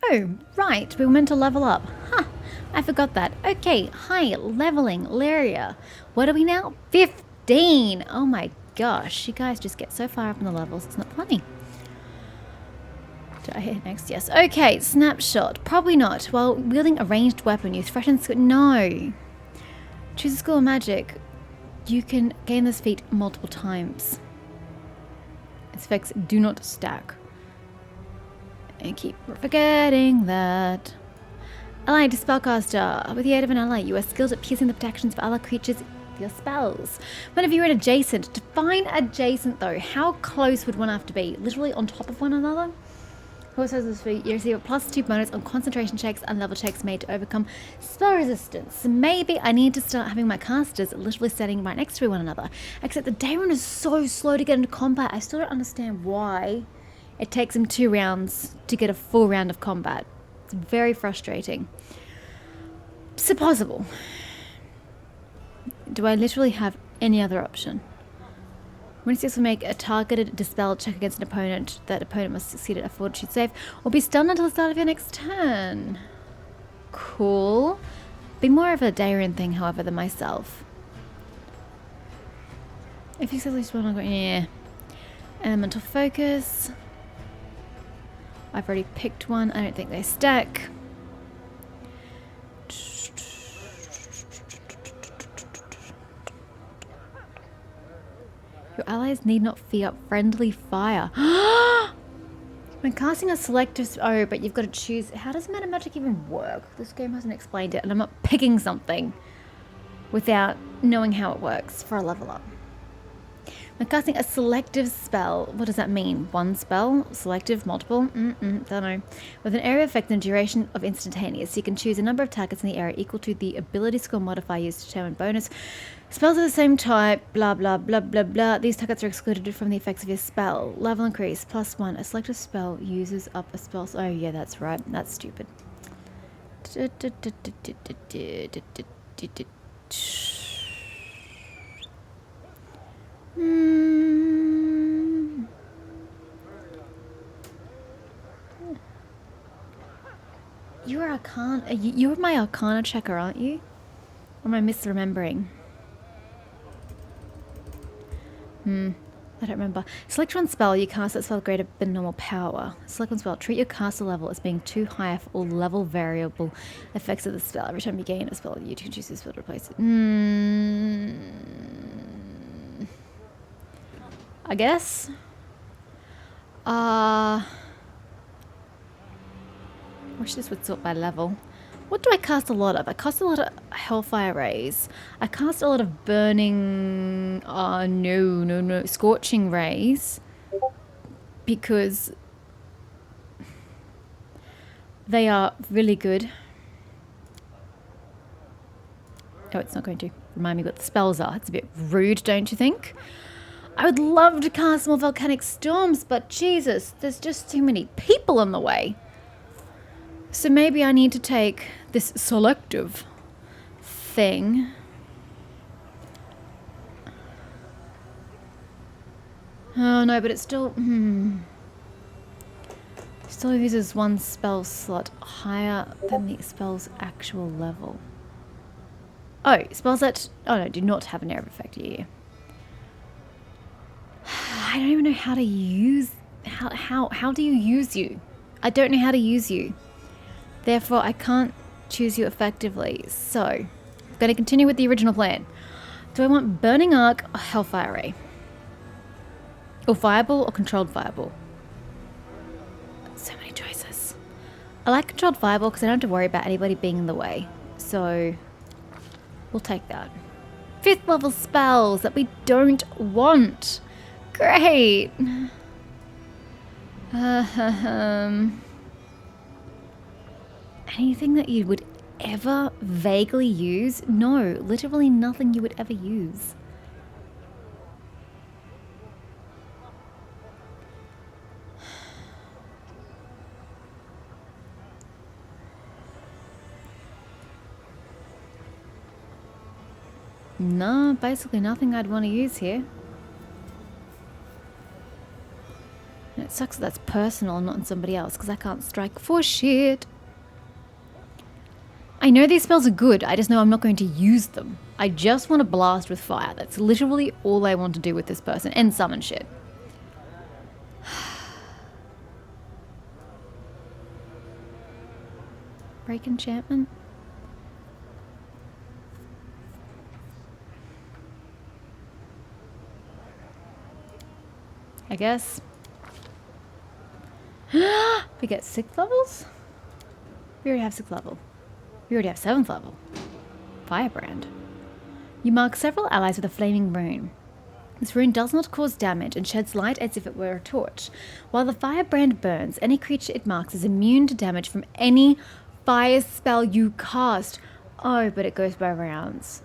Oh, right, we were meant to level up. Huh, I forgot that. Okay, hi, leveling, Lyria. What are we now? 15! Oh my gosh, you guys just get so far up in the levels, it's not funny. Did I hit next? Yes. Okay, snapshot. Probably not. While wielding a ranged weapon, you threaten... No. Choose a school of magic. You can gain this feat multiple times. Its effects do not stack. And keep forgetting that. Allied spellcaster. With the aid of an ally, you are skilled at piercing the protections of other creatures with your spells. Whenever you're in adjacent, define adjacent though. How close would one have to be? Literally on top of one another? Who also has this feat? You receive a +2 bonus on concentration checks and level checks made to overcome spell resistance. So maybe I need to start having my casters literally standing right next to one another. Except the Daemon is so slow to get into combat. I still don't understand why it takes him 2 rounds to get a full round of combat. It's very frustrating. So possible. Do I literally have any other option? When will make a targeted dispel check against an opponent. That opponent must succeed at a fortitude save or be stunned until the start of your next turn. Cool. Be more of a Darien thing, however, than myself. If you successfully spawn, I'll go, yeah. Elemental focus. I've already picked one. I don't think they stack. Your allies need not fear friendly fire. When casting a selective... Oh, but you've got to choose... How does meta magic even work? This game hasn't explained it, and I'm not picking something without knowing how it works for a level up. When casting a selective spell, what does that mean? One spell? Selective? Multiple? Don't know. With an area effect and duration of instantaneous, you can choose a number of targets in the area equal to the ability score modifier used to determine bonus. Spells of the same type, blah, blah, blah, blah, blah. These targets are excluded from the effects of your spell. Level increase, +1. A selective spell uses up a spell... Oh, yeah, that's right. That's stupid. You're Arcana. You're my Arcana checker, aren't you? Or am I misremembering? I don't remember. Select one spell. You cast that spell greater than normal power. Select one spell. Treat your caster level as being too high for all level variable effects of the spell. Every time you gain a spell, you can choose this spell to replace it. I guess. Wish this would sort by level. What do I cast a lot of? I cast a lot of Hellfire Rays. I cast a lot of Burning... no. Scorching Rays. Because they are really good. Oh, it's not going to remind me what the spells are. It's a bit rude, don't you think? I would love to cast more Volcanic Storms, but Jesus, there's just too many people in the way. So maybe I need to take this selective thing. Oh no, but it still... Still uses one spell slot higher than the spell's actual level. Oh, spells that... Oh no, do not have an area of effect. Yeah. I don't even know how to use... How do you use you? I don't know how to use you. Therefore, I can't choose you effectively. So, I'm going to continue with the original plan. Do I want Burning Arc or Hellfire Ray? Or Fireball or Controlled Fireball? So many choices. I like Controlled Fireball because I don't have to worry about anybody being in the way. So, we'll take that. 5th level spells that we don't want. Great. Anything that you would ever vaguely use? No, literally nothing you would ever use. No, basically nothing I'd want to use here. sucks that that's personal and not on somebody else, because I can't strike for shit. I know these spells are good, I just know I'm not going to use them. I just want to blast with fire. That's literally all I want to do with this person, and summon shit. Break enchantment? I guess. We get 6th levels? We already have 6th level. We already have 7th level. Firebrand. You mark several allies with a flaming rune. This rune does not cause damage and sheds light as if it were a torch. While the firebrand burns, any creature it marks is immune to damage from any fire spell you cast. Oh, but it goes by rounds.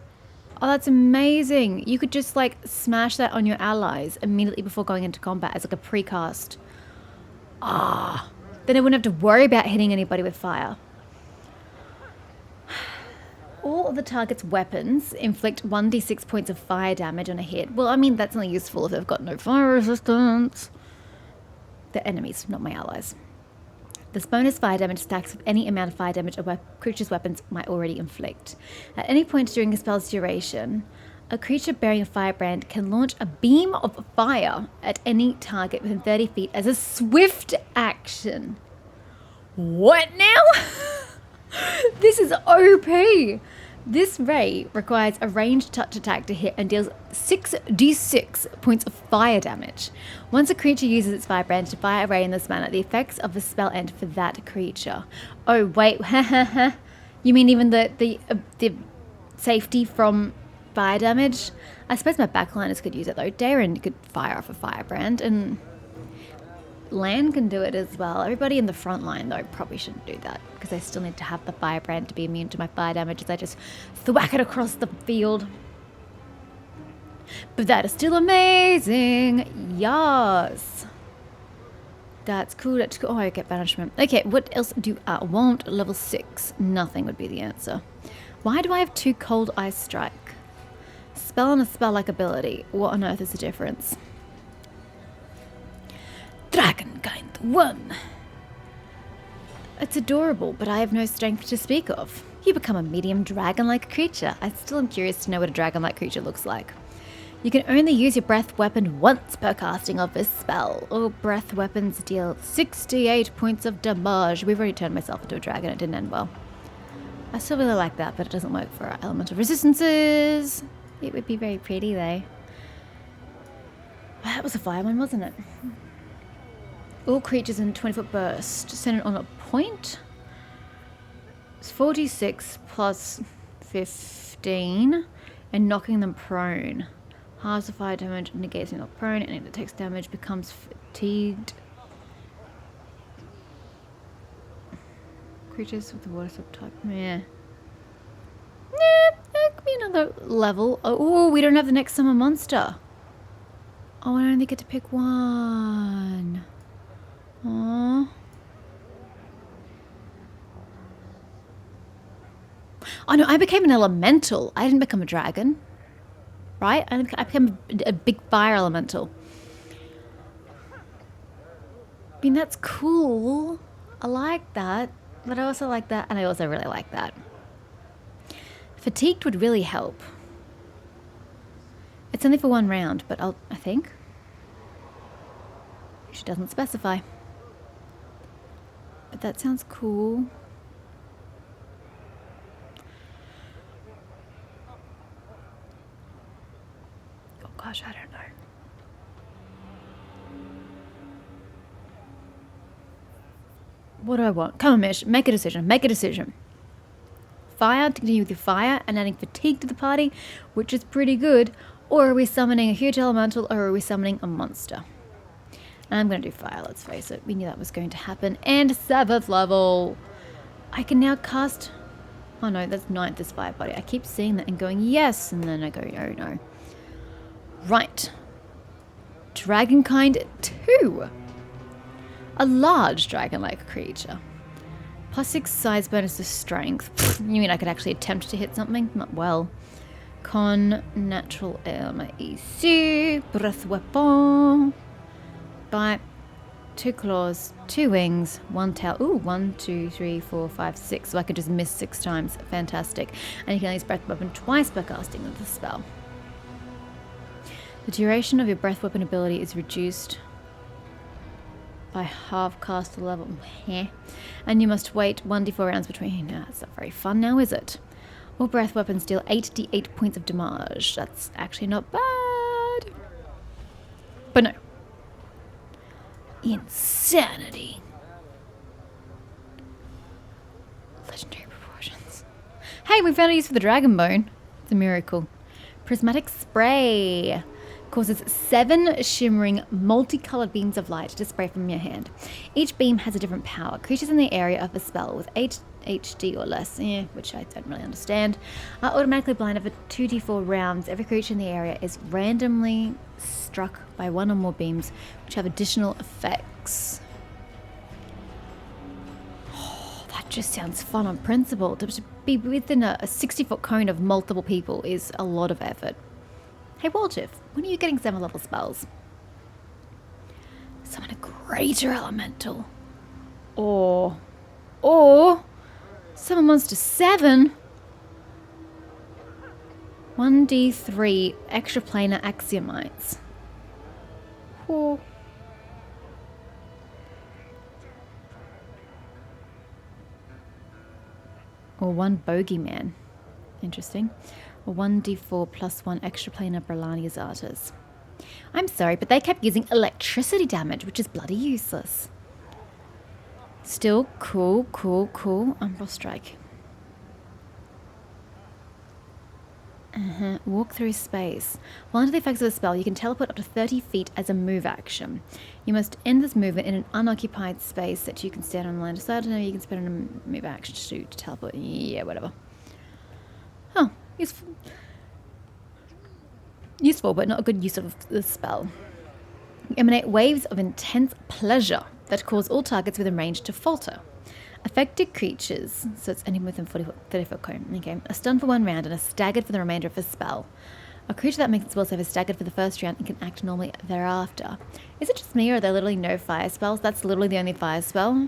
Oh, that's amazing. You could just like smash that on your allies immediately before going into combat as like a precast. Ah, then I wouldn't have to worry about hitting anybody with fire. All of the target's weapons inflict 1d6 points of fire damage on a hit. Well, I mean, that's only useful if they've got no fire resistance. They're enemies, not my allies. This bonus fire damage stacks with any amount of fire damage a creature's weapons might already inflict. At any point during a spell's duration, a creature bearing a firebrand can launch a beam of fire at any target within 30 feet as a swift action. What now? This is OP! This ray requires a ranged touch attack to hit and deals 6d6 points of fire damage. Once a creature uses its firebrand to fire a ray in this manner, the effects of the spell end for that creature. Oh, wait. You mean even the safety from fire damage? I suppose my backliners could use it, though. Darren could fire off a firebrand, and Lan can do it as well. Everybody in the front line, though, probably shouldn't do that, because I still need to have the firebrand to be immune to my fire damage as I just thwack it across the field. But that is still amazing. Yes. That's cool. That's cool. Oh, I get banishment. Okay, what else do I want? Level 6. Nothing would be the answer. Why do I have 2 Cold Ice Strike? Spell and a spell-like ability. What on earth is the difference? Dragonkind 1. It's adorable, but I have no strength to speak of. You become a medium dragon-like creature. I still am curious to know what a dragon-like creature looks like. You can only use your breath weapon once per casting of this spell. All breath weapons deal 68 points of damage. We've already turned myself into a dragon. It didn't end well. I still really like that, but it doesn't work for our elemental resistances. It would be very pretty, though. That was a fire one, wasn't it? All creatures in 20-foot burst, centered on a point. It's 46 plus 15, and knocking them prone. Halves the fire damage, negates knock prone, and it takes damage, becomes fatigued. Creatures with the water subtype. Yeah. That could be another level. Oh, we don't have the next summer monster. Oh, I only get to pick one. Aww. Oh no, I became an elemental. I didn't become a dragon. Right? I became a big fire elemental. I mean, that's cool. I like that. But I also like that. And I also really like that. Fatigued would really help. It's only for 1 round, but I think. She doesn't specify. But that sounds cool. Oh gosh, I don't know. What do I want? Come on, Mish. Make a decision. Make a decision. Fire, to continue with your fire and adding fatigue to the party, which is pretty good. Or are we summoning a huge elemental, or are we summoning a monster? I'm going to do fire, let's face it. We knew that was going to happen. And 7th level. I can now cast... Oh no, that's 9th is fire body. I keep seeing that and going, yes. And then I go, oh no. Right. Dragonkind 2. A large dragon-like creature. +6 size bonus to strength. Pfft, you mean I could actually attempt to hit something? Not well. Con, natural armor, EC, breath weapon. Bite, 2 claws, 2 wings, 1 tail. Ooh, 1, 2, 3, 4, 5, 6. So I could just miss 6 times. Fantastic. And you can only use breath weapon twice per casting of the spell. The duration of your breath weapon ability is reduced by half caster level. And you must wait 1d4 rounds between. No, that's not very fun now, is it? All breath weapons deal 8d8 points of damage. That's actually not bad. But no. Insanity. Legendary proportions. Hey, we found a use for the dragon bone. It's a miracle. Prismatic Spray causes 7 shimmering, multicolored beams of light to spray from your hand. Each beam has a different power. Creatures in the area of a spell with 8 HD or less, which I don't really understand, are automatically blinded for 2d4 rounds. Every creature in the area is randomly struck by 1 or more beams, which have additional effects. Oh, that just sounds fun on principle. To be within a 60-foot cone of multiple people is a lot of effort. Hey Waljeff, when are you getting 7 level spells? Summon a greater elemental. Or summon monster 7. 1d3 extra planar axiomites. Or 1 bogeyman. Interesting. Or 1d4 plus 1 extra planar Brelania's arters. I'm sorry, but they kept using electricity damage, which is bloody useless. Still cool. Umbral Strike. Walk through space. While under the effects of a spell, you can teleport up to 30 feet as a move action. You must end this movement in an unoccupied space that you can stand on the line of sight. And you can spend a move action to teleport. Yeah, whatever. Oh, useful, but not a good use of the spell. You emanate waves of intense pleasure that cause all targets within range to falter. Affected creatures, so it's anyone within 30-foot cone, okay, are stunned for 1 round and are staggered for the remainder of the spell. A creature that makes its spell save is staggered for the first round and can act normally thereafter. Is it just me, or are there literally no fire spells? That's literally the only fire spell.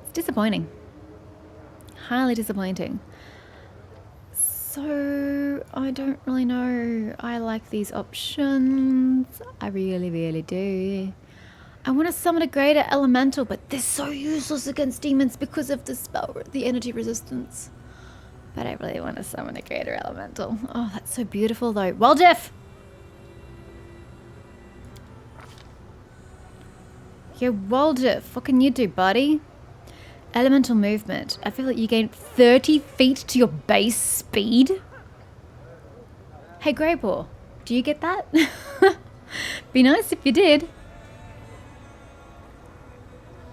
It's disappointing. Highly disappointing. So, I don't really know. I like these options. I really, really do. I want to summon a greater elemental, but they're so useless against demons because of the spell, the energy resistance. But I really want to summon a greater elemental. Oh, that's so beautiful though. Well, Jeff! Yo, Waljeff, what can you do, buddy? Elemental movement. I feel like you gain 30 feet to your base speed. Hey, Greypaw, do you get that? Be nice if you did.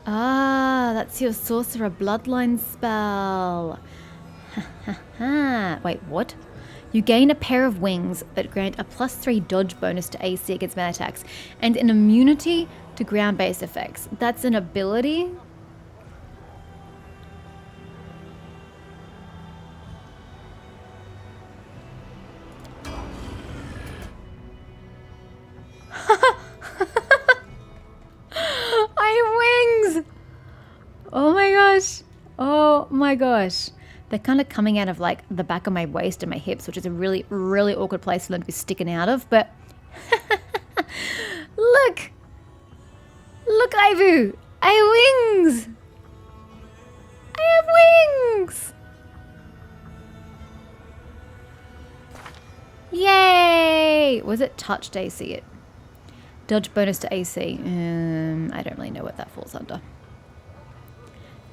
Ah, that's your sorcerer bloodline spell. Wait, what? You gain a pair of wings that grant a +3 dodge bonus to AC against melee attacks and an immunity to ground-based effects. That's an ability? Oh my gosh. They're kind of coming out of like the back of my waist and my hips, which is a really, really awkward place for them to be sticking out of. But look, Ivu, I have wings. I have wings. Yay. Was it touched AC? Dodge bonus to AC. I don't really know what that falls under.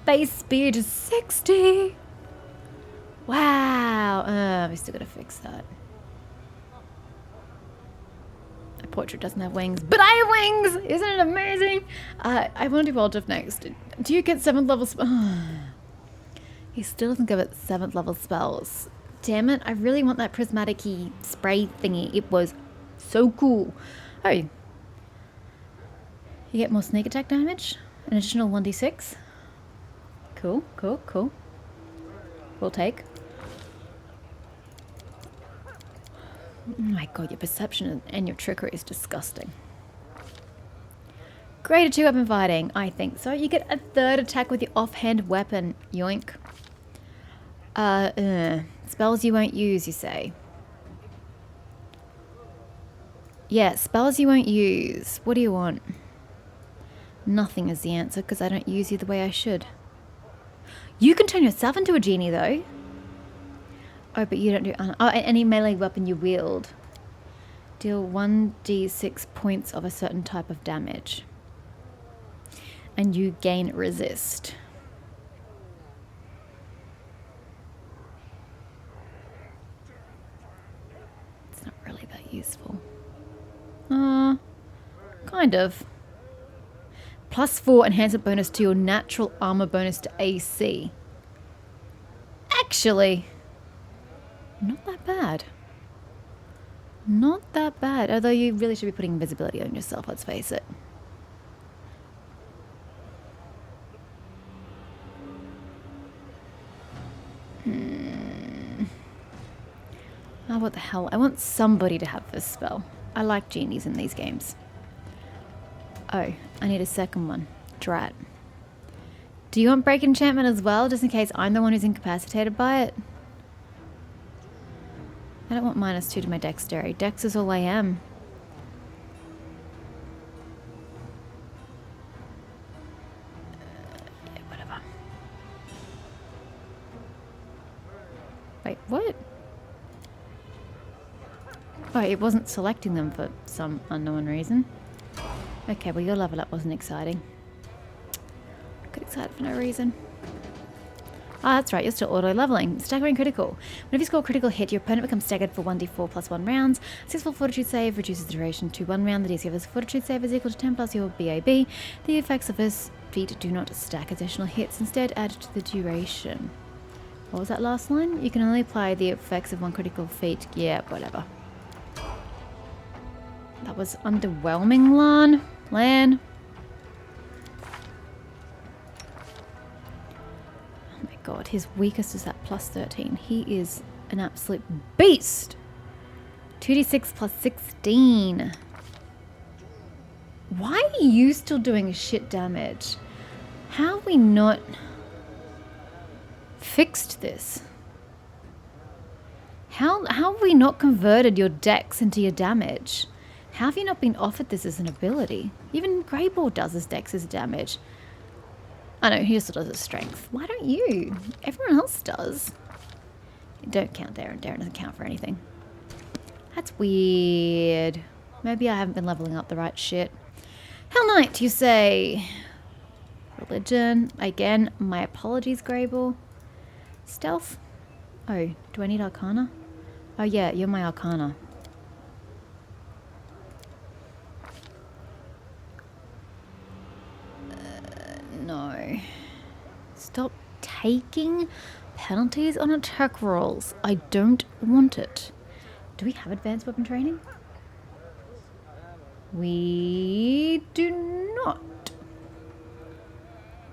Base speed is 60. Wow. We still gotta fix that. A portrait doesn't have wings, but I have wings. Isn't it amazing? I want to do Waljeff next. Do you get 7th level spells? He still doesn't give it 7th level spells. Damn it. I really want that prismatic spray thingy. It was so cool. Oh. You get more sneak attack damage. An additional 1d6. Cool. We'll take. Oh my god, your perception and your trickery is disgusting. Greater 2 weapon fighting. I think so. You get a third attack with your offhand weapon. Yoink. Spells you won't use, you say? Yeah, spells you won't use. What do you want? Nothing is the answer because I don't use you the way I should. You can turn yourself into a genie though. Oh, but you don't do... any melee weapon you wield. Deal 1d6 points of a certain type of damage. And you gain resist. It's not really that useful. Kind of. +4 enhancement bonus to your natural armor bonus to AC. Actually, not that bad. Not that bad. Although you really should be putting invisibility on yourself, let's face it. Oh, what the hell? I want somebody to have this spell. I like genies in these games. Oh, I need a second one. Drat. Do you want break enchantment as well, just in case I'm the one who's incapacitated by it? I don't want -2 to my dexterity. Dex is all I am. Yeah, whatever. Wait, what? Oh, it wasn't selecting them for some unknown reason. Okay, well your level up wasn't exciting. Got excited for no reason. Ah, that's right, you're still auto-leveling. Staggering critical. Whenever you score a critical hit, your opponent becomes staggered for 1d4 plus 1 rounds. Successful fortitude save reduces the duration to 1 round. The DC of this fortitude save is equal to 10 plus your BAB. The effects of this feat do not stack additional hits, instead add to the duration. What was that last line? You can only apply the effects of one critical feat. Yeah, whatever. That was underwhelming, Lan. Oh my god, his weakest is that +13. He is an absolute beast. 2d6 plus 16. Why are you still doing shit damage? How have we not fixed this? How have we not converted your dex into your damage? How have you not been offered this as an ability? Even Greyball does his dex as damage. I know, he also does his strength. Why don't you? Everyone else does. Don't count Darren. Darren doesn't count for anything. That's weird. Maybe I haven't been leveling up the right shit. Hell Knight, you say? Religion. Again, my apologies, Greyball. Stealth. Oh, do I need Arcana? Oh yeah, you're my Arcana. No. Stop taking penalties on attack rolls. I don't want it. Do we have advanced weapon training? We do not.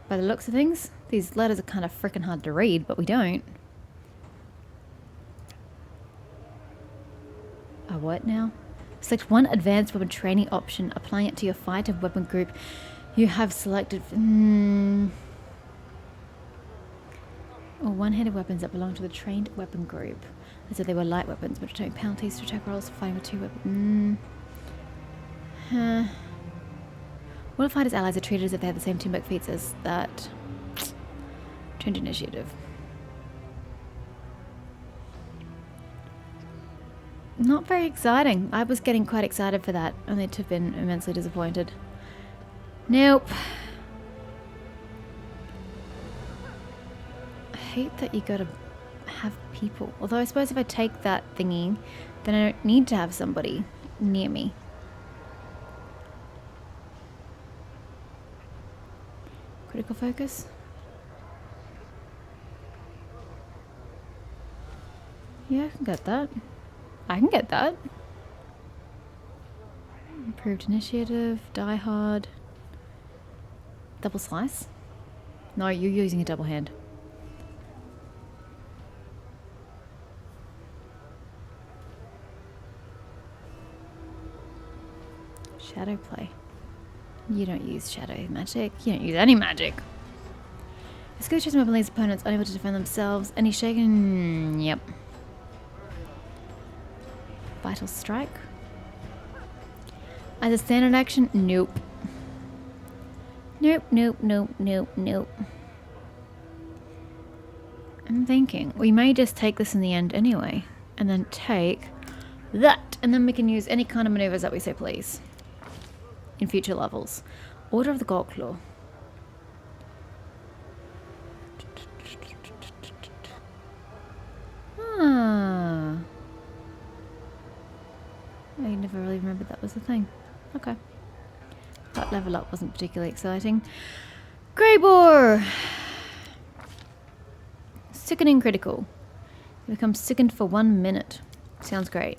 By the looks of things, these letters are kind of freaking hard to read, but we don't. A what now? Select one advanced weapon training option, applying it to your fighter weapon group you have selected. Or one-handed weapons that belong to the trained weapon group. As if they were light weapons, but returning penalties to attack rolls for fighting with 2 weapons. What if fighters' allies are treated as if they have the same teamwork feats as that? Trained initiative. Not very exciting. I was getting quite excited for that, only to have been immensely disappointed. Nope. I hate that you gotta have people. Although I suppose if I take that thingy, then I don't need to have somebody near me. Critical focus? Yeah, I can get that. I can get that. Improved initiative, die hard. Double slice? No, you're using a double hand. Shadow play. You don't use shadow magic. You don't use any magic. This skill chase weapon leaves opponents unable to defend themselves. Any shaken? Yep. Vital strike. As a standard action? Nope. Nope, nope, nope, nope, nope. I'm thinking we may just take this in the end anyway. And then take that. And then we can use any kind of maneuvers that we so please. In future levels. Order of the Gold Claw. Ah. I never really remembered that was a thing. Okay. That level up wasn't particularly exciting. Grey Boar! Sickening critical. You become sickened for 1 minute. Sounds great.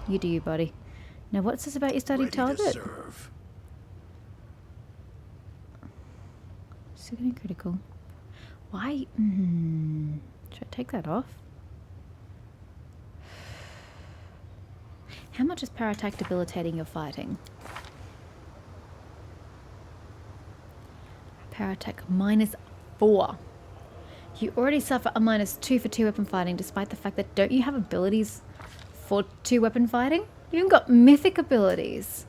You do you, buddy. Now what's this about your studied target? Sickening critical. Why? Should I take that off? How much is power attack debilitating your fighting? Power attack -4. You already suffer a -2 for 2 weapon fighting, despite the fact that don't you have abilities for 2 weapon fighting? You even got mythic abilities.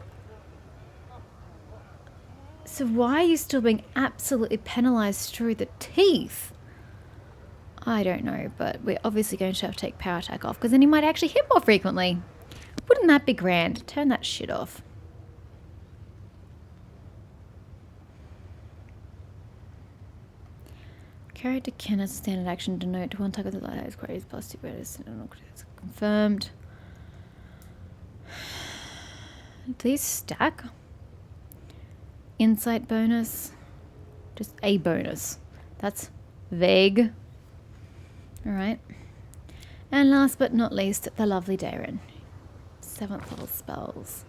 So why are you still being absolutely penalized through the teeth? I don't know, but we're obviously going to have to take power attack off, because then you might actually hit more frequently. Wouldn't that be grand? Turn that shit off. Character can as a standard action denote one target that has qualities plus 2 bonus. Confirmed. Do these stack? Insight bonus. Just a bonus. That's vague. Alright. And last but not least, the lovely Darren. 7th level spells.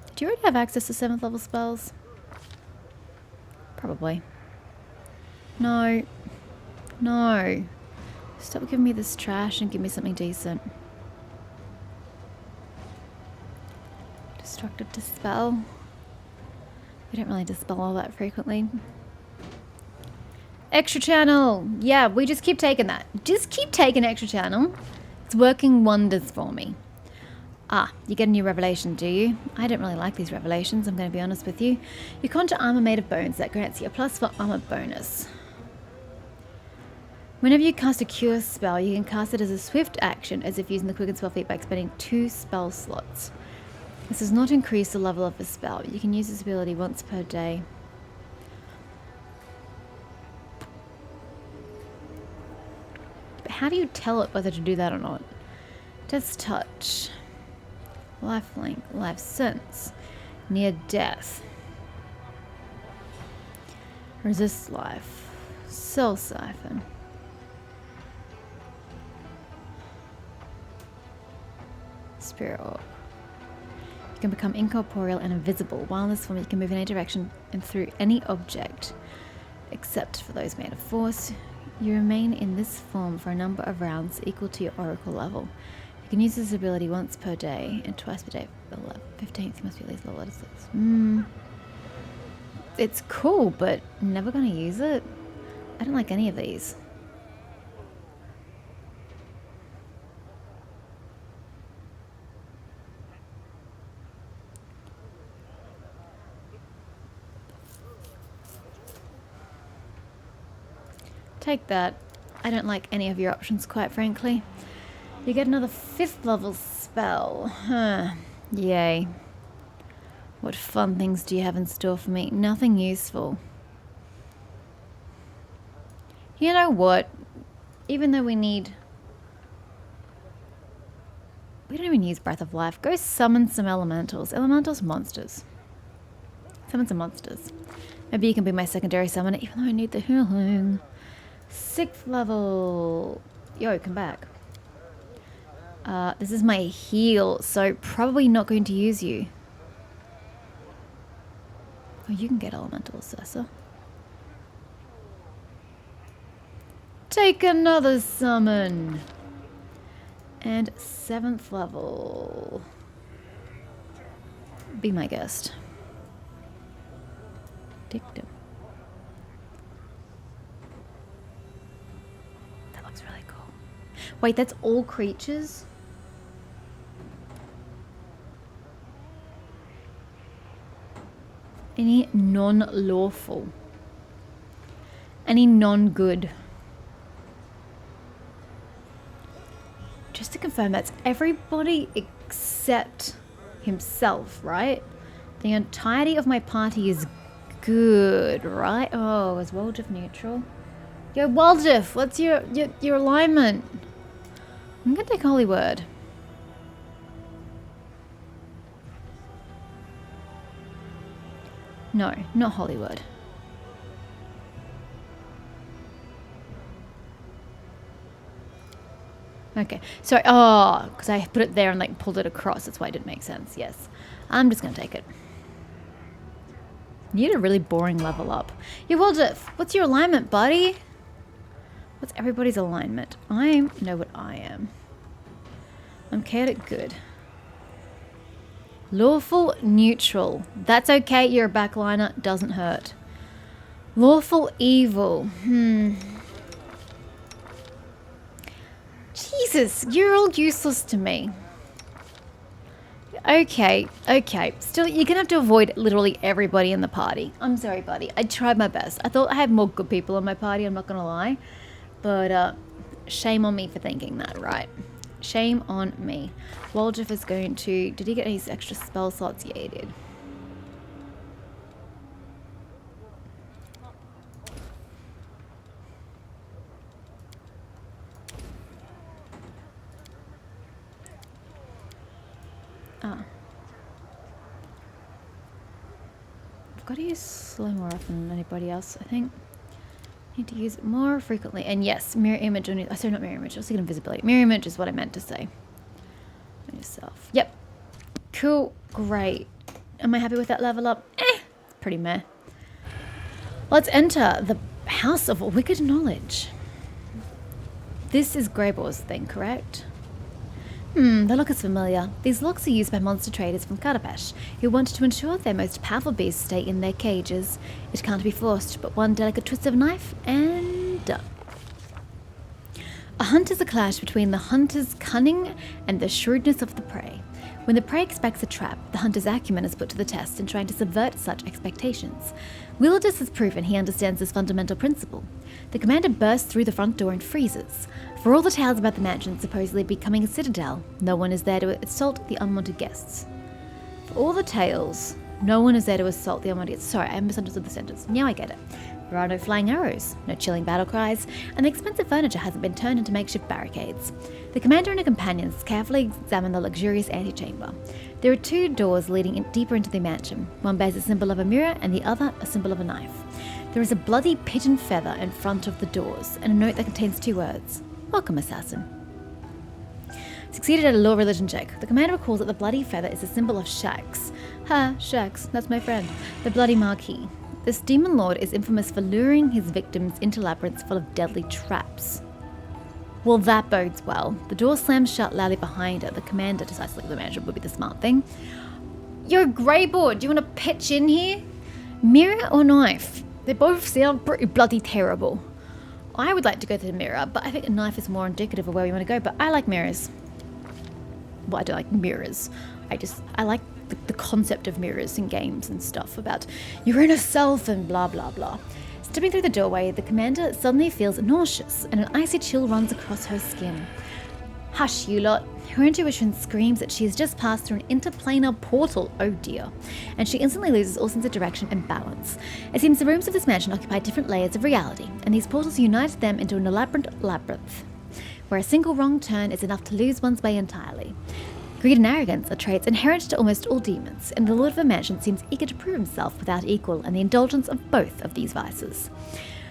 Did you already have access to 7th level spells? Probably. No. No. Stop giving me this trash and give me something decent. Destructive Dispel. We don't really dispel all that frequently. Extra channel! Yeah, we just keep taking that. Just keep taking extra channel. It's working wonders for me. Ah, you get a new revelation, do you? I don't really like these revelations, I'm going to be honest with you. You conjure armor made of bones that grants you a +4 armor bonus. Whenever you cast a cure spell, you can cast it as a swift action, as if using the quicken spell feat by expending 2 spell slots. This does not increase the level of the spell. You can use this ability once per day. But how do you tell it whether to do that or not? Death's Touch. Lifelink. Life Sense. Near Death. Resist Life. Soul Siphon. Spirit Orb. You can become incorporeal and invisible. While in this form, you can move in any direction and through any object, except for those made of force. You remain in this form for a number of rounds equal to your oracle level. You can use this ability once per day and twice per day. 15th, you must be at least level 6. It's cool, but I'm never going to use it. I don't like any of these. Take that. I don't like any of your options, quite frankly. You get another 5th level spell. Huh. Yay. What fun things do you have in store for me? Nothing useful. You know what? Even though we don't even use Breath of Life. Go summon some elementals. Elementals, monsters. Summon some monsters. Maybe you can be my secondary summoner, even though I need the healing. 6th level. Yo, come back. This is my heal, so probably not going to use you. Oh, you can get elemental assessor. Take another summon. And 7th level. Be my guest. dictum. That looks really cool. Wait, that's all creatures? Any non-lawful? Any non-good? Just to confirm, that's everybody except himself, right? The entirety of my party is good, right? Oh, is Waldif neutral? Yo, Waldif, what's your alignment? I'm gonna take Holy Word. No, not Holy Word. Okay, so, because I put it there and like pulled it across, that's why it didn't make sense, yes. I'm just gonna take it. You had a really boring level up. Yo, Waldif, what's your alignment, buddy? What's everybody's alignment? I know what I am. I'm chaotic good. Lawful neutral. That's okay, you're a backliner, doesn't hurt. Lawful evil. Jesus, you're all useless to me. Okay. Still, you're gonna have to avoid literally everybody in the party. I'm sorry, buddy. I tried my best. I thought I had more good people in my party, I'm not gonna lie. But, shame on me for thinking that, right? Shame on me. Waldif is going to... Did he get any extra spell slots? Yeah, he did. Ah. I've got to use slow more often than anybody else, I think. Need to use it more frequently. And yes, mirror image on you. Sorry, not mirror image. I was thinking invisibility. Mirror image is what I meant to say. On yourself. Yep. Cool. Great. Am I happy with that level up? Pretty meh. Let's enter the House of Wicked Knowledge. This is Greyboar's thing, correct? The look is familiar. These locks are used by monster traders from Kadabash, who want to ensure their most powerful beasts stay in their cages. It can't be forced, but one delicate twist of a knife, and done. A hunt is a clash between the hunter's cunning and the shrewdness of the prey. When the prey expects a trap, the hunter's acumen is put to the test in trying to subvert such expectations. Wieldus has proven he understands this fundamental principle. The commander bursts through the front door and freezes. For all the tales about the mansion supposedly becoming a citadel, no one is there to assault the unwanted guests. For all the tales, no one is there to assault the unwanted guests. Sorry, I misunderstood the sentence. Now I get it. There are no flying arrows, no chilling battle cries, and the expensive furniture hasn't been turned into makeshift barricades. The commander and her companions carefully examine the luxurious antechamber. There are two doors leading deeper into the mansion. One bears a symbol of a mirror and the other a symbol of a knife. There is a bloody pigeon feather in front of the doors and a note that contains two words. Welcome, assassin. Succeeded at a law religion check. The commander recalls that the bloody feather is a symbol of Shax. Ha, Shax, that's my friend. The bloody marquis. This demon lord is infamous for luring his victims into labyrinths full of deadly traps. Well, that bodes well. The door slams shut loudly behind her. The commander decides to leave the mansion would be the smart thing. Yo, Greyboard, do you want to pitch in here? Mirror or knife? They both sound pretty bloody terrible. I would like to go to the mirror, but I think a knife is more indicative of where we want to go, but I like mirrors. Well, I don't like mirrors. I like the concept of mirrors in games and stuff about your inner self and blah, blah, blah. Stepping through the doorway, the commander suddenly feels nauseous and an icy chill runs across her skin. Hush, you lot. Her intuition screams that she has just passed through an interplanar portal, oh dear, and she instantly loses all sense of direction and balance. It seems the rooms of this mansion occupy different layers of reality, and these portals unite them into an elaborate labyrinth, where a single wrong turn is enough to lose one's way entirely. Greed and arrogance are traits inherent to almost all demons, and the lord of a mansion seems eager to prove himself without equal in the indulgence of both of these vices.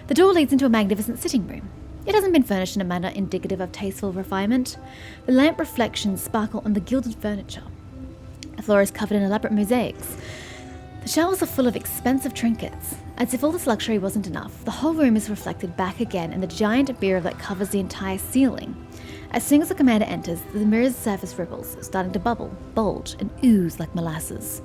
The door leads into a magnificent sitting room. It hasn't been furnished in a manner indicative of tasteful refinement. The lamp reflections sparkle on the gilded furniture. The floor is covered in elaborate mosaics. The shelves are full of expensive trinkets. As if all this luxury wasn't enough, the whole room is reflected back again in the giant mirror that covers the entire ceiling. As soon as the commander enters, the mirror's surface ripples, starting to bubble, bulge, and ooze like molasses.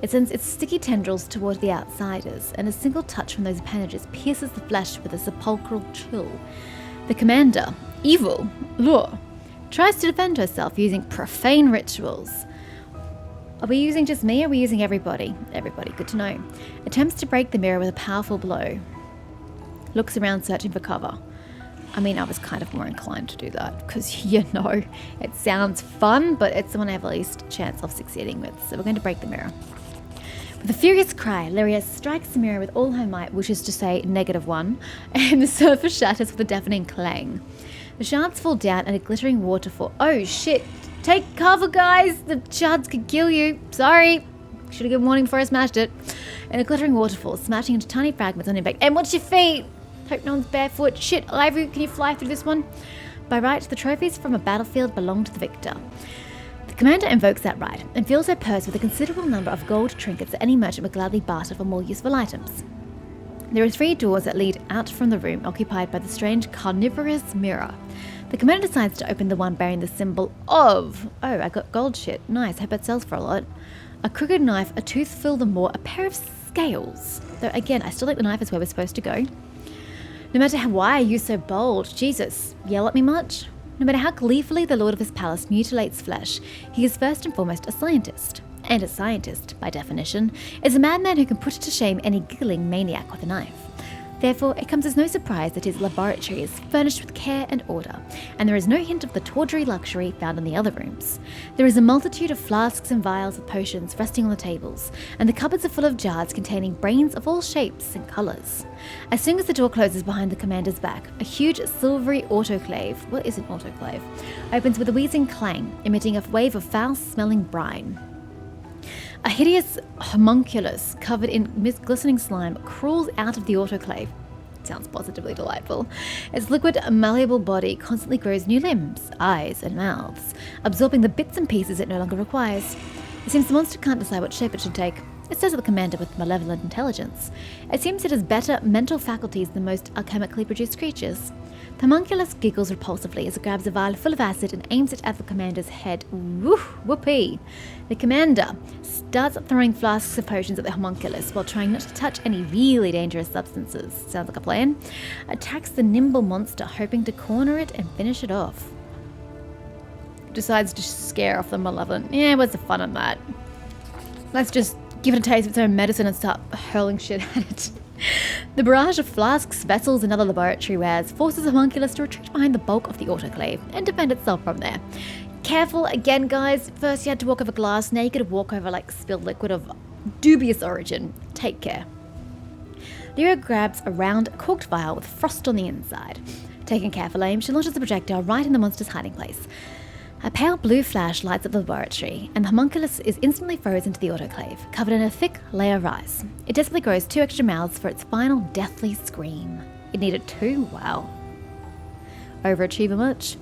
It sends its sticky tendrils toward the outsiders, and a single touch from those appendages pierces the flesh with a sepulchral chill. The commander, evil, lure, tries to defend herself using profane rituals. Are we using just me, or are we using everybody? Everybody, good to know. Attempts to break the mirror with a powerful blow. Looks around searching for cover. I mean, I was kind of more inclined to do that because, you know, it sounds fun, but it's the one I have the least chance of succeeding with. So we're going to break the mirror. With a furious cry, Lyria strikes the mirror with all her might, which is to say -1, and the surface shatters with a deafening clang. The shards fall down and a glittering waterfall. Oh shit! Take cover, guys! The shards could kill you. Sorry. Should have given warning before I smashed it. And a glittering waterfall, smashing into tiny fragments on impact. And watch your feet! Hope no one's barefoot. Shit, Ivory, can you fly through this one? By right, the trophies from a battlefield belong to the victor. The commander invokes that right and fills her purse with a considerable number of gold trinkets that any merchant would gladly barter for more useful items. There are 3 doors that lead out from the room occupied by the strange carnivorous mirror. The commander decides to open the one bearing the symbol of... Oh, I got gold shit. Nice, hope that sells for a lot. A crooked knife, a tooth filled with more, a pair of scales. Though again, I still think the knife is where we're supposed to go. No matter why are you so bold? Jesus, yell at me much? No matter how gleefully the lord of his palace mutilates flesh, he is first and foremost a scientist. And a scientist, by definition, is a madman who can put to shame any giggling maniac with a knife. Therefore, it comes as no surprise that his laboratory is furnished with care and order, and there is no hint of the tawdry luxury found in the other rooms. There is a multitude of flasks and vials of potions resting on the tables, and the cupboards are full of jars containing brains of all shapes and colours. As soon as the door closes behind the commander's back, a huge silvery autoclave, what is an autoclave, opens with a wheezing clang, emitting a wave of foul-smelling brine. A hideous homunculus covered in glistening slime crawls out of the autoclave. Sounds positively delightful. Its liquid, malleable body constantly grows new limbs, eyes, and mouths, absorbing the bits and pieces it no longer requires. It seems the monster can't decide what shape it should take. It says of the commander with malevolent intelligence. It seems it has better mental faculties than most alchemically produced creatures. The homunculus giggles repulsively as it grabs a vial full of acid and aims it at the commander's head. Whoopee! The commander starts throwing flasks of potions at the homunculus while trying not to touch any really dangerous substances. Sounds like a plan. Attacks the nimble monster, hoping to corner it and finish it off. Decides to scare off the malevolent. Yeah, what's the fun in that? Let's just give it a taste of its own medicine and start hurling shit at it. The barrage of flasks, vessels, and other laboratory wares forces the homunculus to retreat behind the bulk of the autoclave and defend itself from there. Careful again, guys. First you had to walk over glass, now you gotta walk over like spilled liquid of dubious origin. Take care. Lyra grabs a round, corked vial with frost on the inside. Taking careful aim, she launches the projectile right in the monster's hiding place. A pale blue flash lights up the laboratory, and the homunculus is instantly frozen into the autoclave, covered in a thick layer of ice. It desperately grows 2 extra mouths for its final deathly scream. It needed 2? Wow. Overachiever much?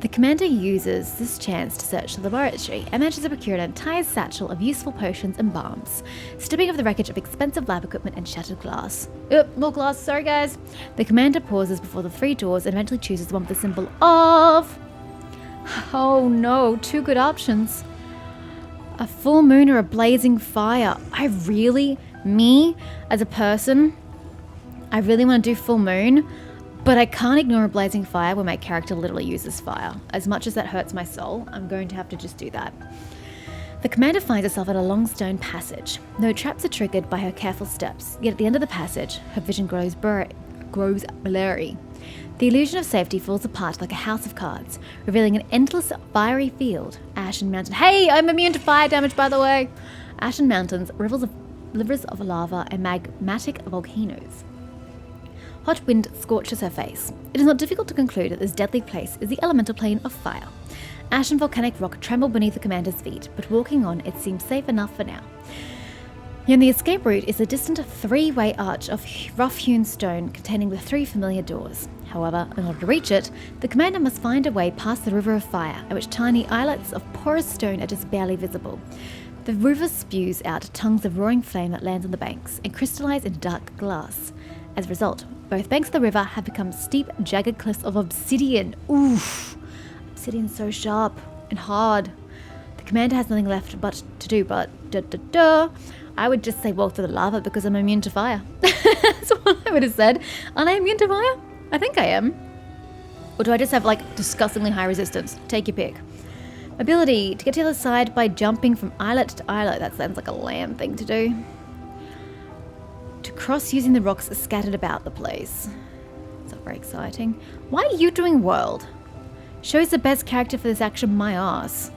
The commander uses this chance to search the laboratory and manages to procure an entire satchel of useful potions and balms, stripping over the wreckage of expensive lab equipment and shattered glass. More glass, sorry guys. The commander pauses before the 3 doors and eventually chooses the one with the symbol of... Oh no, 2 good options. A full moon or a blazing fire. Me, as a person, I really want to do full moon, but I can't ignore a blazing fire when my character literally uses fire. As much as that hurts my soul, I'm going to have to just do that. The commander finds herself at a long stone passage. No traps are triggered by her careful steps, yet at the end of the passage, her vision grows blurry. The illusion of safety falls apart like a house of cards, revealing an endless fiery field. Ashen Mountain. Hey, I'm immune to fire damage, by the way. Ashen mountains, rivers of lava, and magmatic volcanoes. Hot wind scorches her face. It is not difficult to conclude that this deadly place is the elemental plane of fire. Ash and volcanic rock tremble beneath the commander's feet, but walking on, it seems safe enough for now. And the escape route is a distant 3-way arch of rough-hewn stone containing the 3 familiar doors. However, in order to reach it, the commander must find a way past the river of fire, at which tiny islets of porous stone are just barely visible. The river spews out tongues of roaring flame that lands on the banks and crystallize into dark glass. As a result, both banks of the river have become steep, jagged cliffs of obsidian. Oof! Obsidian's so sharp and hard. The commander has nothing left but to do but I would just say walk through the lava because I'm immune to fire. That's what I would have said. Aren't I immune to fire? I think I am. Or do I just have like disgustingly high resistance? Take your pick. Ability to get to the other side by jumping from islet to islet. That sounds like a lamb thing to do. To cross using the rocks scattered about the place. It's not very exciting. Why are you doing world? Shows the best character for this action, my ass.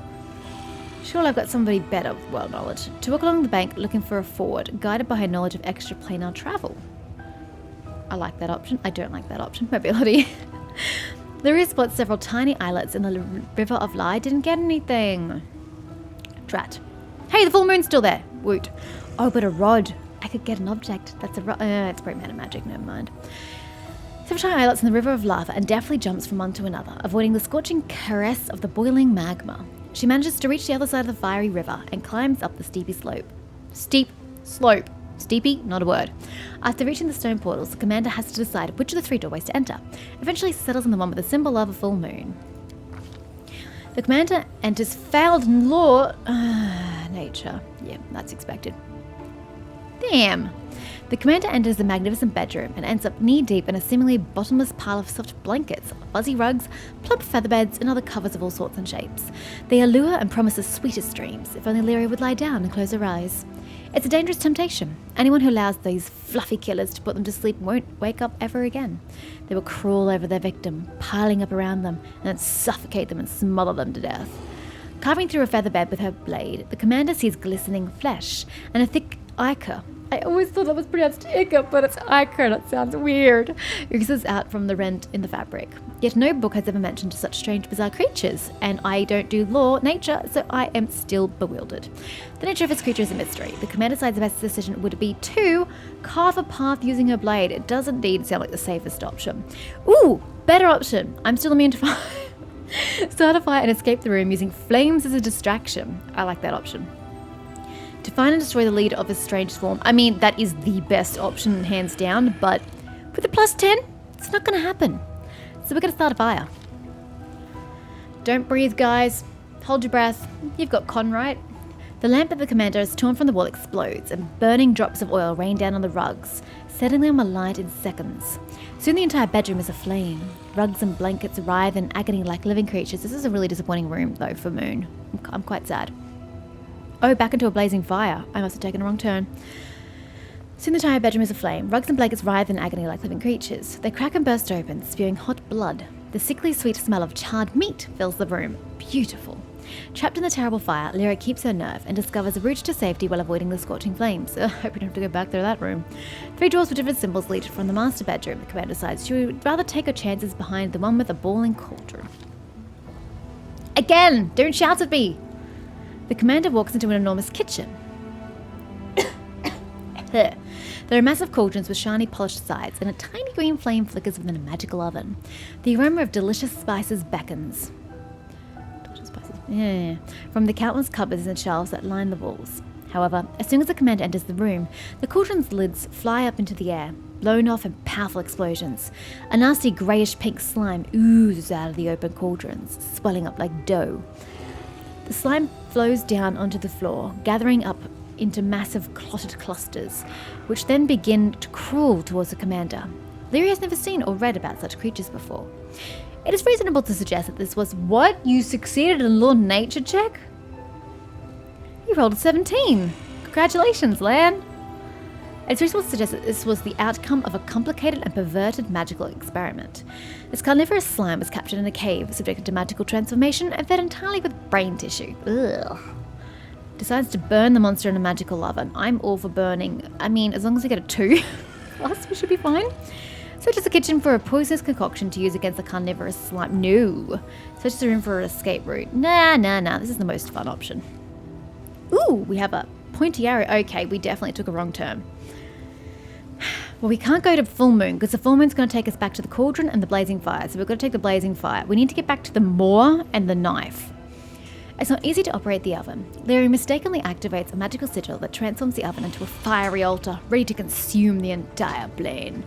Sure, I've got somebody better with world knowledge. To walk along the bank looking for a ford, guided by her knowledge of extraplanar travel. I like that option. I don't like that option. Mobility. Larry spots several tiny islets in the river of Lie. Didn't get anything. Drat. Hey, the full moon's still there. Woot. Oh, but a rod. I could get an object. That's a rod. It's probably mana magic. Never mind. Several tiny islets in the river of lava and deftly jumps from one to another, avoiding the scorching caress of the boiling magma. She manages to reach the other side of the fiery river and climbs up the steepy slope. Steep slope. Steepy? Not a word. After reaching the stone portals, the commander has to decide which of the 3 doorways to enter. Eventually settles on the one with the symbol of a full moon. The commander enters failed law... nature. Yeah, that's expected. Damn. The commander enters the magnificent bedroom and ends up knee-deep in a seemingly bottomless pile of soft blankets, fuzzy rugs, plump feather beds, and other covers of all sorts and shapes. They allure and promise the sweetest dreams, if only Lyria would lie down and close her eyes. It's a dangerous temptation. Anyone who allows these fluffy killers to put them to sleep won't wake up ever again. They will crawl over their victim, piling up around them, and then suffocate them and smother them to death. Carving through a feather bed with her blade, the commander sees glistening flesh and a thick ichor. I always thought that was pronounced ichor, but it's ichor and it sounds weird. Oozes out from the rent in the fabric. Yet no book has ever mentioned such strange, bizarre creatures, and I don't do law, nature, so I am still bewildered. The nature of this creature is a mystery. The commander decides the best decision would be to carve a path using her blade. It does indeed sound like the safest option. Ooh, better option. I'm still immune to fire. Start a fire and escape the room using flames as a distraction. I like that option. To find and destroy the leader of a strange swarm. I mean, that is the best option, hands down, but with a +10, it's not going to happen. So we're going to start a fire. Don't breathe, guys. Hold your breath. You've got con, right? The lamp that the commander is torn from the wall explodes, and burning drops of oil rain down on the rugs, setting them alight in seconds. Soon the entire bedroom is aflame. Rugs and blankets writhe in agony like living creatures. This is a really disappointing room, though, for Moon. I'm quite sad. Oh, back into a blazing fire. I must have taken a wrong turn. Soon the entire bedroom is aflame. Rugs and blankets writhe in agony like living creatures. They crack and burst open, spewing hot blood. The sickly sweet smell of charred meat fills the room. Beautiful. Trapped in the terrible fire, Lyra keeps her nerve and discovers a route to safety while avoiding the scorching flames. I hope we don't have to go back through that room. 3 doors with different symbols lead from the master bedroom. The commander decides she would rather take her chances behind the one with a boiling cauldron. Again! Don't shout at me! The commander walks into an enormous kitchen. There are massive cauldrons with shiny polished sides, and a tiny green flame flickers within a magical oven. The aroma of delicious spices beckons. Delicious spices? Yeah. From the countless cupboards and shelves that line the walls. However, as soon as the commander enters the room, the cauldron's lids fly up into the air, blown off in powerful explosions. A nasty greyish-pink slime oozes out of the open cauldrons, swelling up like dough. The slime flows down onto the floor, gathering up into massive clotted clusters, which then begin to crawl towards the commander. Lyria has never seen or read about such creatures before. It is reasonable to suggest that this was what? You succeeded in law nature check? You rolled a 17. Congratulations, Lan. It's reasonable to suggest that this was the outcome of a complicated and perverted magical experiment. This carnivorous slime was captured in a cave, subjected to magical transformation, and fed entirely with brain tissue. Ugh. Decides to burn the monster in a magical oven. I'm all for burning. I mean, as long as we get a 2, plus we should be fine. Searches the kitchen for a poisonous concoction to use against the carnivorous slime. No. Searches the room for an escape route. Nah. This is the most fun option. Ooh, we have a pointy arrow. Okay, we definitely took a wrong turn. Well, we can't go to full moon because the full moon's going to take us back to the cauldron and the blazing fire. So we've got to take the blazing fire. We need to get back to the moor and the knife. It's not easy to operate the oven. Lyria mistakenly activates a magical sigil that transforms the oven into a fiery altar, ready to consume the entire plane.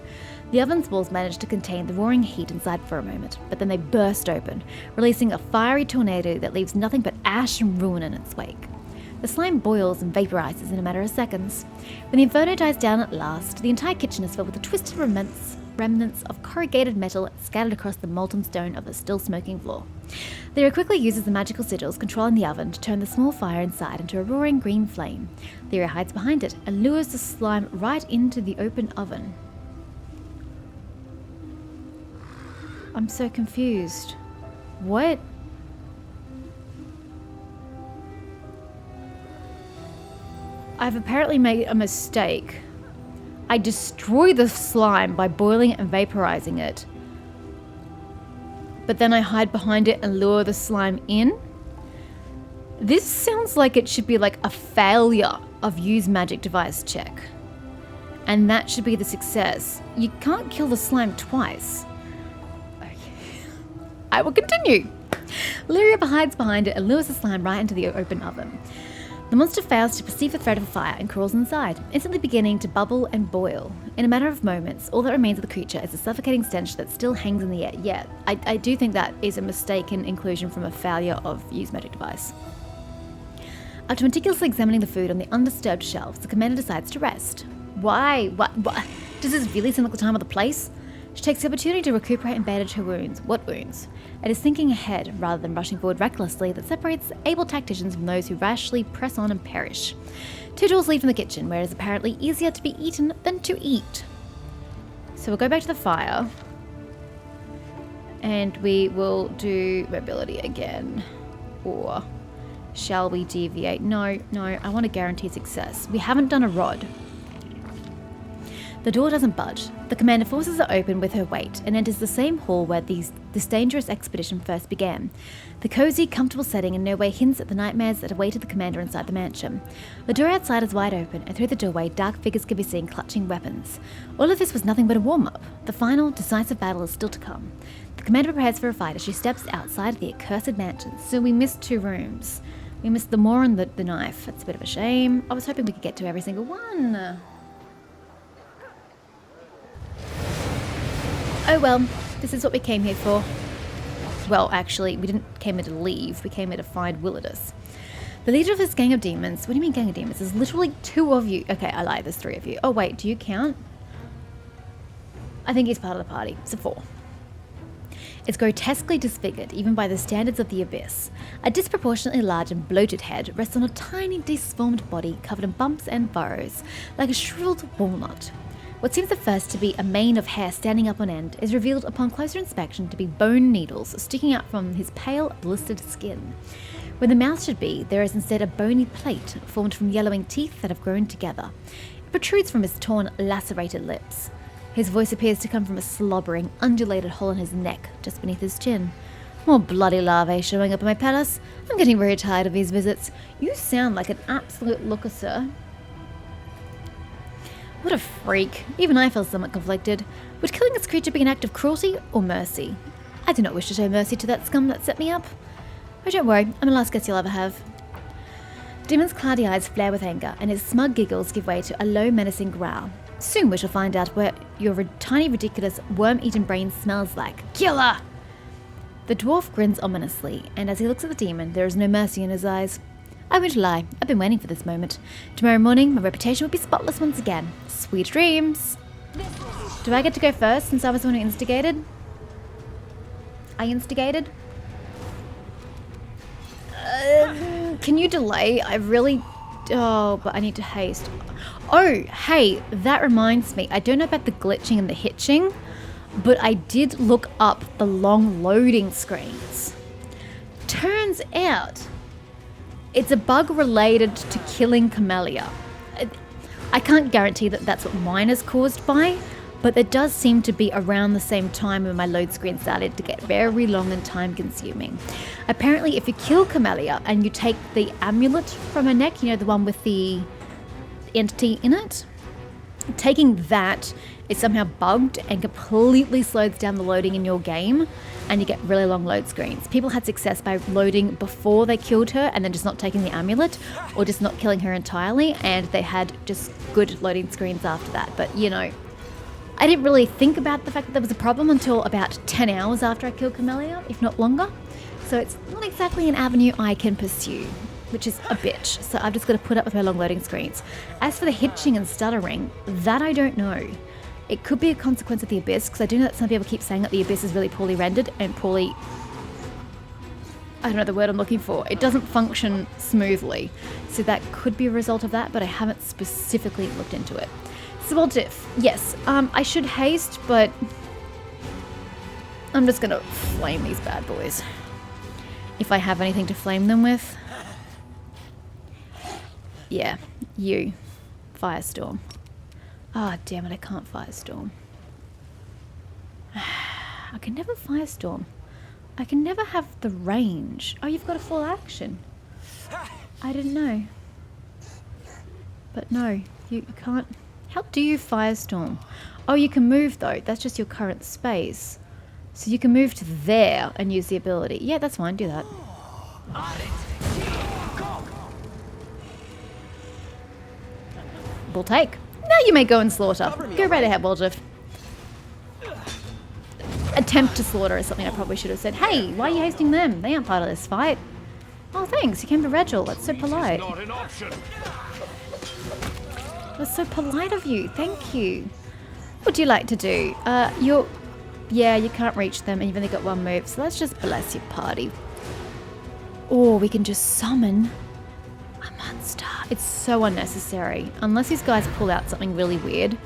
The oven's walls managed to contain the roaring heat inside for a moment, but then they burst open, releasing a fiery tornado that leaves nothing but ash and ruin in its wake. The slime boils and vaporizes in a matter of seconds. When the inferno dies down at last, the entire kitchen is filled with the twisted remnants of corrugated metal scattered across the molten stone of the still smoking floor. Lyra quickly uses the magical sigils controlling the oven to turn the small fire inside into a roaring green flame. Lyra hides behind it and lures the slime right into the open oven. I'm so confused. What? I've apparently made a mistake. I destroy the slime by boiling it and vaporizing it. But then I hide behind it and lure the slime in? This sounds like it should be like a failure of use magic device check. And that should be the success. You can't kill the slime twice. Okay. I will continue. Lyra hides behind it and lures the slime right into the open oven. The monster fails to perceive the threat of a fire and crawls inside, instantly beginning to bubble and boil. In a matter of moments, all that remains of the creature is a suffocating stench that still hangs in the air. Yeah, I do think that is a mistaken inclusion from a failure of use magic device. After meticulously examining the food on the undisturbed shelves, the commander decides to rest. Why? What? Does this really seem like the time or the place? She takes the opportunity to recuperate and bandage her wounds. What wounds? It is thinking ahead rather than rushing forward recklessly that separates able tacticians from those who rashly press on and perish. Two doors lead from the kitchen, where it is apparently easier to be eaten than to eat. So we'll go back to the fire. And we will do mobility again. Or shall we deviate? No, I want to guarantee success. We haven't done a rod. The door doesn't budge. The commander forces it open with her weight and enters the same hall where this dangerous expedition first began. The cozy, comfortable setting in no way hints at the nightmares that awaited the commander inside the mansion. The door outside is wide open, and through the doorway, dark figures can be seen clutching weapons. All of this was nothing but a warm-up. The final, decisive battle is still to come. The commander prepares for a fight as she steps outside the accursed mansion. So we missed 2 rooms. We missed the maw and the knife. That's a bit of a shame. I was hoping we could get to every single one. Oh well, this is what we came here for. Well, actually, we didn't came here to leave. We came here to find Willidus. The leader of this gang of demons. What do you mean gang of demons? There's literally 2 of you. Okay, I lied. There's 3 of you. Oh wait, do you count? I think he's part of the party. So 4. It's grotesquely disfigured, even by the standards of the Abyss. A disproportionately large and bloated head rests on a tiny, disformed body covered in bumps and furrows, like a shriveled walnut. What seems at first to be a mane of hair standing up on end is revealed upon closer inspection to be bone needles sticking out from his pale, blistered skin. Where the mouth should be, there is instead a bony plate formed from yellowing teeth that have grown together. It protrudes from his torn, lacerated lips. His voice appears to come from a slobbering, undulated hole in his neck just beneath his chin. More bloody larvae showing up in my palace. I'm getting very tired of these visits. You sound like an absolute looker, sir. What a freak. Even I feel somewhat conflicted. Would killing this creature be an act of cruelty or mercy? I do not wish to show mercy to that scum that set me up. Oh, don't worry, I'm the last guest you'll ever have. Demon's cloudy eyes flare with anger, and his smug giggles give way to a low, menacing growl. Soon we shall find out what your tiny, ridiculous, worm-eaten brain smells like. Killer! The dwarf grins ominously, and as he looks at the demon, there is no mercy in his eyes. I won't lie, I've been waiting for this moment. Tomorrow morning, my reputation will be spotless once again. Sweet dreams! Do I get to go first since I was the one who instigated? I instigated? Can you delay? I really... Oh, but I need to haste. Oh, hey, that reminds me. I don't know about the glitching and the hitching, but I did look up the long loading screens. Turns out it's a bug related to killing Camellia. I can't guarantee that that's what mine is caused by, but it does seem to be around the same time when my load screen started to get very long and time consuming. Apparently, if you kill Camellia and you take the amulet from her neck, you know, the one with the entity in it, taking that is somehow bugged and completely slows down the loading in your game, and you get really long load screens. People had success by loading before they killed her and then just not taking the amulet, or just not killing her entirely, and they had just good loading screens after that. But you know, I didn't really think about the fact that there was a problem until about 10 hours after I killed Camellia, if not longer. So it's not exactly an avenue I can pursue, which is a bitch. So I've just got to put up with my long loading screens. As for the hitching and stuttering, that I don't know. It could be a consequence of the Abyss, because I do know that some people keep saying that the Abyss is really poorly rendered and poorly... I don't know the word I'm looking for. It doesn't function smoothly. So that could be a result of that, but I haven't specifically looked into it. So well, Diff, yes, I should haste, but I'm just going to flame these bad boys. If I have anything to flame them with. Yeah, you. Firestorm. Ah, oh, damn it, I can't Firestorm. I can never Firestorm. I can never have the range. Oh, you've got a full action. I didn't know. But no, you can't. How do you Firestorm? Oh, you can move though. That's just your current space. So you can move to there and use the ability. Yeah, that's fine. Do that. We'll take. Now you may go and slaughter. Go right ahead, Waljeff. Attempt to slaughter is something I probably should have said. Hey, why are you hasting them? They aren't part of this fight. Oh, thanks. You came to Regil. That's so polite. That's so polite of you. Thank you. What would you like to do? Yeah, you can't reach them and you've only got one move. So let's just bless your party. Or we can just summon a monster. It's so unnecessary. Unless these guys pull out something really weird,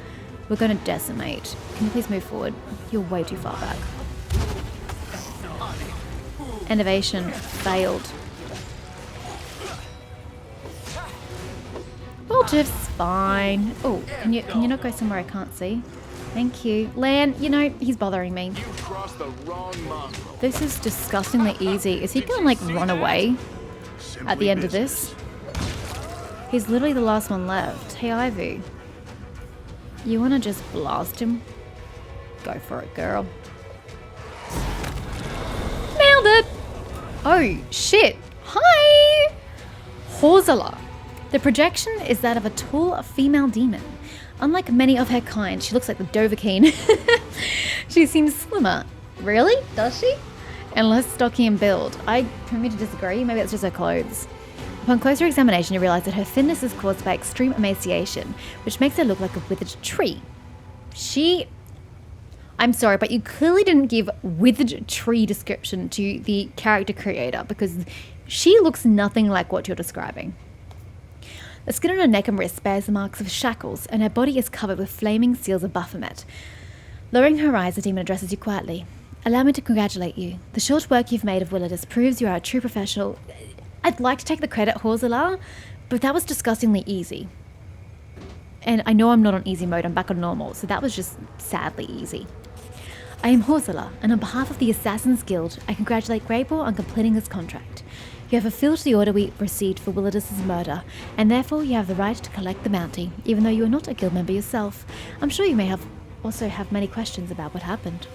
we're going to decimate. Can you please move forward? You're way too far back. Innovation failed. Walter's fine. Oh, can you not go somewhere I can't see? Thank you. Lan, you know, he's bothering me. This is disgustingly easy. Is he going to, like, run away at the end of this? He's literally the last one left. Hey, Ivy. You want to just blast him? Go for it, girl. Nailed it! Oh, shit. Hi! Horzala. The projection is that of a tall female demon. Unlike many of her kind, she looks like the Dovahkiin. She seems slimmer. Really? Does she? And less stocky in build. I permit to disagree. Maybe it's just her clothes. Upon closer examination, you realize that her thinness is caused by extreme emaciation, which makes her look like a withered tree. I'm sorry, but you clearly didn't give withered tree description to the character creator, because she looks nothing like what you're describing. The skin on her neck and wrist bears the marks of shackles, and her body is covered with flaming seals of Baphomet. Lowering her eyes, the demon addresses you quietly. Allow me to congratulate you. The short work you've made of Willidus proves you are a true professional. I'd like to take the credit, Horzala, but that was disgustingly easy. And I know I'm not on easy mode, I'm back on normal, so that was just sadly easy. I am Horzala, and on behalf of the Assassin's Guild, I congratulate Greybor on completing this contract. You have fulfilled the order we received for Willidus' murder, and therefore you have the right to collect the bounty, even though you are not a guild member yourself. I'm sure you may also have many questions about what happened.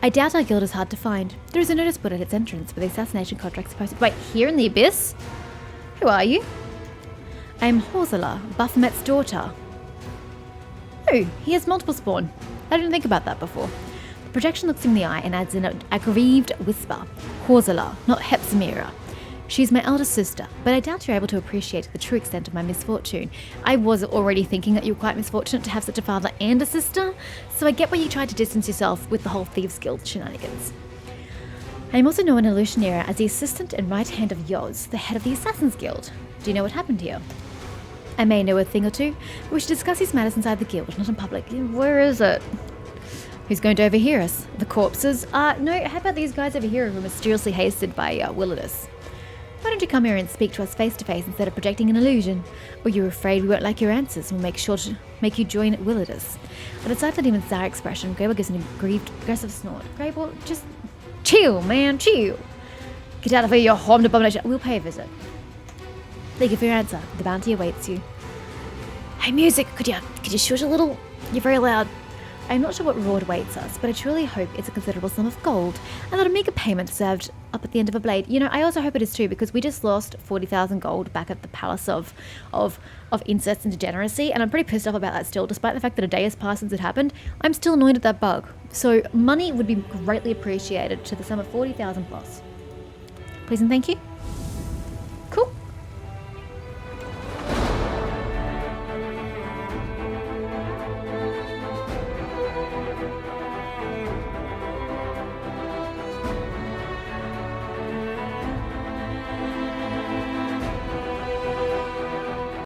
I doubt our guild is hard to find. There is a notice board at its entrance where the assassination contracts are posted. Wait, here in the Abyss? Who are you? I am Horzala, Baphomet's daughter. Oh, he has multiple spawn. I didn't think about that before. The projection looks him in the eye and adds an aggrieved whisper. Horzala, not Hepzimira. She's my elder sister, but I doubt you're able to appreciate the true extent of my misfortune. I was already thinking that you were quite misfortunate to have such a father and a sister, so I get why you tried to distance yourself with the whole Thieves Guild shenanigans. I am also known in Illusionera as the assistant and right hand of Yoz, the head of the Assassin's Guild. Do you know what happened here? I may know a thing or two, but we should discuss these matters inside the guild, not in public. Where is it? Who's going to overhear us? The corpses? No, how about these guys over here who were mysteriously hasted by Willidus? Why don't you come here and speak to us face to face instead of projecting an illusion? Or you're afraid we won't like your answers and we'll make sure to make you join Willidus. At the sight of the demon's dire expression, Greybor gives an aggrieved, aggressive snort. Greybor, just chill, man, chill. Get out of here, you harmed abomination. We'll pay a visit. Thank you for your answer. The bounty awaits you. Hey, music, could you shush a little? You're very loud. I'm not sure what reward awaits us, but I truly hope it's a considerable sum of gold and that a meager payment deserved up at the end of a blade. You know, I also hope it is too, because we just lost 40,000 gold back at the Palace of Incest and Degeneracy, and I'm pretty pissed off about that still, despite the fact that a day has passed since it happened. I'm still annoyed at that bug. So money would be greatly appreciated to the sum of 40,000 plus. Please and thank you.